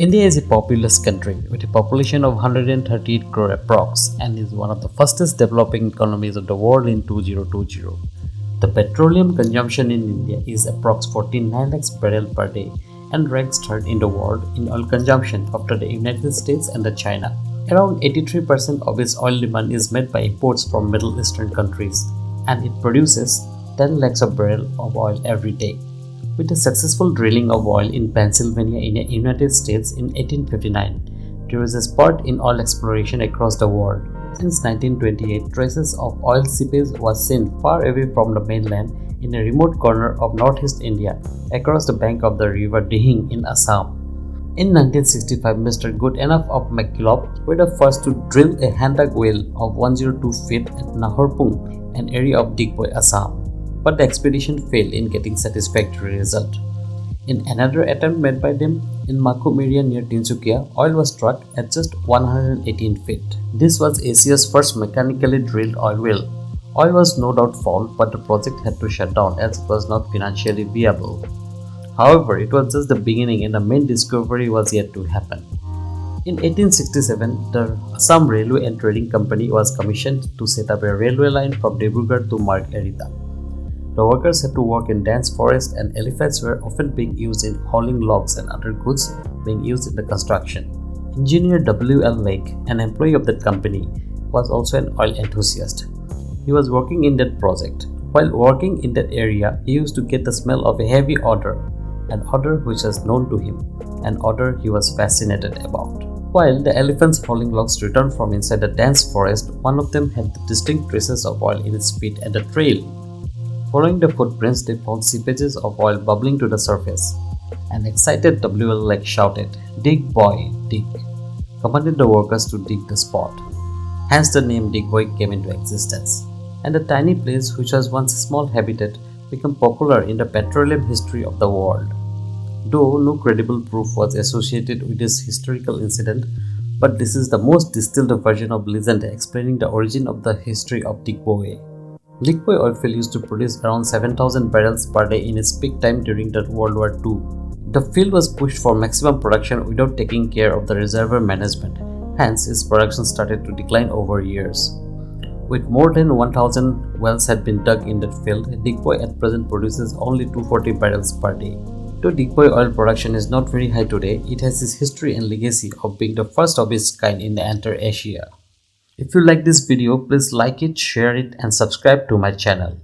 India is a populous country with a population of 138 crore approx and is one of the fastest developing economies of the world in 2020. The petroleum consumption in India is approx 49 lakhs barrel per day and ranks third in the world in oil consumption after the United States and the China. Around 83% of its oil demand is met by imports from Middle Eastern countries and it produces 10 lakhs of barrel of oil every day. With the successful drilling of oil in Pennsylvania in the United States in 1859, there is a spurt in oil exploration across the world. Since 1928, traces of oil seepage was seen far away from the mainland in a remote corner of northeast India across the bank of the river Dihing in Assam. In 1965, Mr. Goodenough of McKillop were the first to drill a hand-dug well of 102 feet at Nahorpung, an area of Digboi, Assam. But the expedition failed in getting satisfactory result. In another attempt made by them in Makum area near Tinsukia, oil was struck at just 118 feet. This was Asia's first mechanically drilled oil well. Oil was no doubt found, but the project had to shut down as it was not financially viable. However, it was just the beginning and the main discovery was yet to happen. In 1867, the Assam Railway and Trading Company was commissioned to set up a railway line from Dibrugarh to Margherita. The workers had to work in dense forest and elephants were often being used in hauling logs and other goods being used in the construction. Engineer W.L. Lake, an employee of that company, was also an oil enthusiast. He was working in that project. While working in that area, he used to get the smell of a heavy odor, an odor which was known to him, an odor he was fascinated about. While the elephants hauling logs returned from inside the dense forest, one of them had the distinct traces of oil in its feet at the trail. Following the footprints, they found seepages of oil bubbling to the surface. An excited W.L. Lake shouted, "Dig, boy, dig," commanded the workers to dig the spot. Hence the name Digboi came into existence. And the tiny place, which was once a small habitat, became popular in the petroleum history of the world. Though no credible proof was associated with this historical incident, but this is the most distilled version of legend explaining the origin of the history of Digboi. Digboi oilfield used to produce around 7,000 barrels per day in its peak time during the World War II. The field was pushed for maximum production without taking care of the reservoir management, hence its production started to decline over years. With more than 1,000 wells had been dug in that field, Digboi at present produces only 240 barrels per day. Though Digboi oil production is not very high today, it has its history and legacy of being the first of its kind in the entire Asia. If you like this video, please like it, share it and subscribe to my channel.